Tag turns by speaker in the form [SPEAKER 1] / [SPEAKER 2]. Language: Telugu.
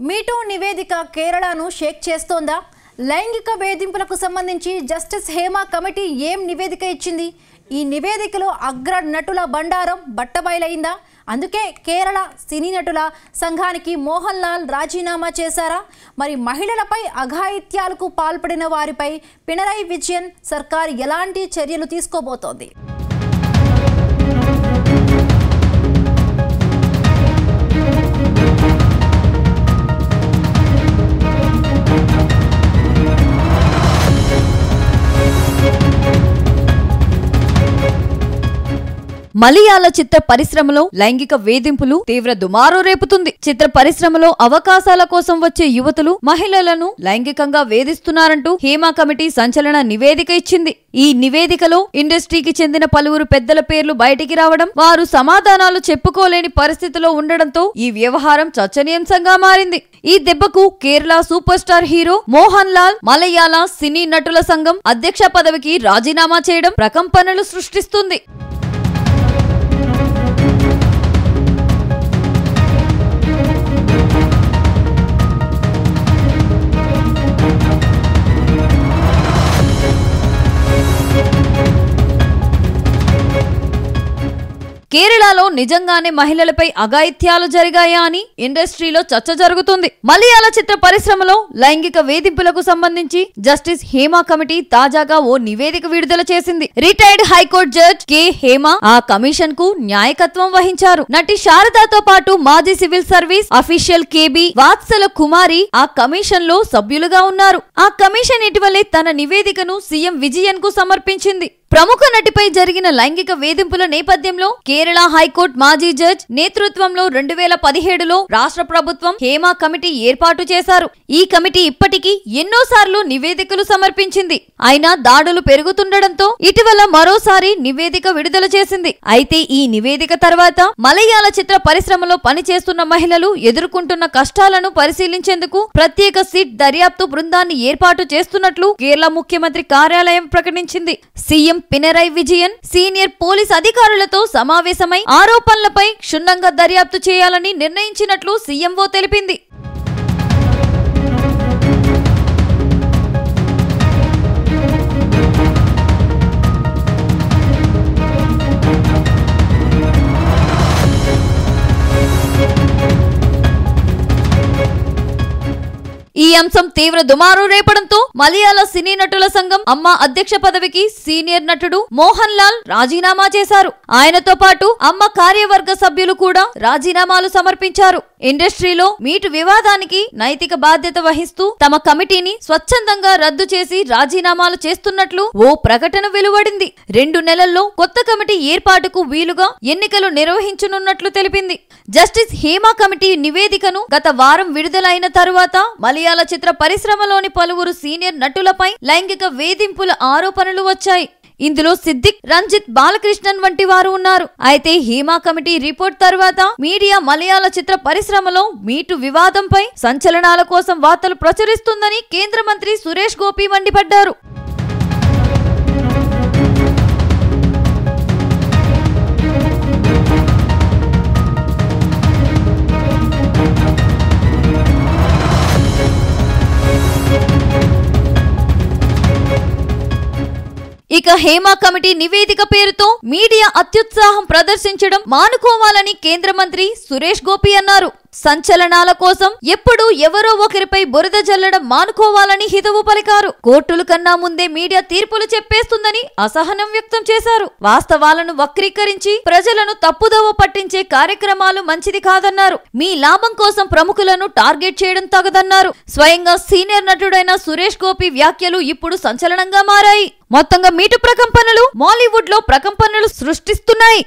[SPEAKER 1] మీటూ నివేదిక కేరళను షేక్ చేస్తోందా? లైంగిక వేధింపులకు సంబంధించి జస్టిస్ హేమా కమిటీ ఏం నివేదిక ఇచ్చింది? ఈ నివేదికలో అగ్ర నటుల బండారం బట్టబయలైందా? అందుకే కేరళ సినీ నటుల సంఘానికి మోహన్ లాల్ రాజీనామా చేశారా? మరి మహిళలపై అఘాయిత్యాలకు పాల్పడిన వారిపై పినరయి విజయన్ సర్కార్ ఎలాంటి చర్యలు తీసుకోబోతోంది?
[SPEAKER 2] మలయాళ చిత్ర పరిశ్రమలో లైంగిక వేధింపులు తీవ్ర దుమారం రేపుతుంది. చిత్ర పరిశ్రమలో అవకాశాల కోసం వచ్చే యువతులు మహిళలను లైంగికంగా వేధిస్తున్నారంటూ హేమా కమిటీ సంచలన నివేదిక ఇచ్చింది. ఈ నివేదికలో ఇండస్ట్రీకి చెందిన పలువురు పెద్దల పేర్లు బయటికి రావడం, వారు సమాధానాలు చెప్పుకోలేని పరిస్థితిలో ఉండడంతో ఈ వ్యవహారం చర్చనీయాంశంగా మారింది. ఈ దెబ్బకు Kerala super star hero Mohan Lal మలయాళ సినీ నటుల సంఘం అధ్యక్ష పదవికి రాజీనామా చేయడం ప్రకంపనలు సృష్టిస్తుంది. కేరళలో నిజంగానే మహిళలపై అఘాయిత్యాలు జరిగాయా అని ఇండస్ట్రీలో చర్చ జరుగుతుంది. మలయాళ చిత్ర పరిశ్రమలో లైంగిక వేధింపులకు సంబంధించి జస్టిస్ హేమా కమిటీ తాజాగా ఓ నివేదిక విడుదల చేసింది. Retired high court judge K Hema ఆ కమిషన్ కు న్యాయకత్వం వహించారు. నటి శారదాతో పాటు మాజీ civil service official KB Vatsala కుమారి ఆ కమిషన్ లో సభ్యులుగా ఉన్నారు. ఆ కమిషన్ ఇటీవలే తన నివేదికను సీఎం విజయన్ కు సమర్పించింది. ప్రముఖ నటిపై జరిగిన లైంగిక వేధింపుల నేపథ్యంలో కేరళ హైకోర్టు మాజీ జడ్జ్ నేతృత్వంలో 2017లో రాష్ట్ర ప్రభుత్వం హేమా కమిటీ ఏర్పాటు చేశారు. ఈ కమిటీ ఇప్పటికీ ఎన్నోసార్లు నివేదికలు సమర్పించింది. అయినా దాడులు పెరుగుతుండటంతో ఇటీవల మరోసారి నివేదిక విడుదల చేసింది. అయితే ఈ నివేదిక తర్వాత మలయాళ చిత్ర పరిశ్రమలో పనిచేస్తున్న మహిళలు ఎదుర్కొంటున్న కష్టాలను పరిశీలించేందుకు ప్రత్యేక సిట్ దర్యాప్తు బృందాన్ని ఏర్పాటు చేస్తున్నట్లు కేరళ ముఖ్యమంత్రి కార్యాలయం ప్రకటించింది. CM Pinarayi Vijayan senior police అధికారులతో సమావేశమై ఆరోపణలపై క్షుణ్ణంగా దర్యాప్తు చేయాలని నిర్ణయించినట్లు సీఎంఓ తెలిపింది. ఈ అంశం తీవ్ర దుమారం రేపడంతో మలయాళ సినీ నటుల సంఘం అమ్మ అధ్యక్ష పదవికి సీనియర్ నటుడు మోహన్ లాల్ రాజీనామా చేశారు. ఆయనతో పాటు అమ్మ కార్యవర్గ సభ్యులు కూడా రాజీనామాలు సమర్పించారు. ఇండస్ట్రీలో మీటు వివాదానికి నైతిక బాధ్యత వహిస్తూ తమ కమిటీని స్వచ్ఛందంగా రద్దు చేసి రాజీనామాలు చేస్తున్నట్లు ఓ ప్రకటన వెలువడింది. 2 నెలల్లో కొత్త కమిటీ ఏర్పాటుకు వీలుగా ఎన్నికలు నిర్వహించనున్నట్లు తెలిపింది. జస్టిస్ హేమా కమిటీ నివేదికను గత వారం విడుదలైన తరువాత మలయాళ చిత్ర పరిశ్రమలోని పలువురు సీనియర్ నటులపై లైంగిక వేధింపుల ఆరోపణలు వచ్చాయి. ఇందులో సిద్దిక్, రంజిత్, బాలకృష్ణన్ వంటి వారు ఉన్నారు. అయితే హేమా కమిటీ రిపోర్ట్ తర్వాత మీడియా మలయాళ చిత్ర పరిశ్రమలో మీటు వివాదంపై సంచలనాల కోసం వార్తలు ప్రచురిస్తుందని కేంద్ర మంత్రి సురేష్ గోపి మండిపడ్డారు. ఇక హేమా కమిటీ నివేదిక పేరుతో మీడియా అత్యుత్సాహం ప్రదర్శించడం మానుకోవాలని కేంద్ర మంత్రి సురేష్ గోపి అన్నారు. సంచలనాల కోసం ఎప్పుడూ ఎవరో ఒకరిపై బురద జల్లడం మానుకోవాలని హితవు పలికారు. కోర్టుల కన్నా ముందే మీడియా తీర్పులు చెప్పేస్తుందని అసహనం వ్యక్తం చేశారు. వాస్తవాలను వక్రీకరించి ప్రజలను తప్పుదోవ పట్టించే కార్యక్రమాలు మంచిది కాదన్నారు. మీ లాభం కోసం ప్రముఖులను టార్గెట్ చేయడం తగదన్నారు. స్వయంగా సీనియర్ నటుడైన సురేష్ గోపి వ్యాఖ్యలు ఇప్పుడు సంచలనంగా మారాయి. మొత్తంగా మీటు ప్రకంపనలు మాలీవుడ్ లో ప్రకంపనలు సృష్టిస్తున్నాయి.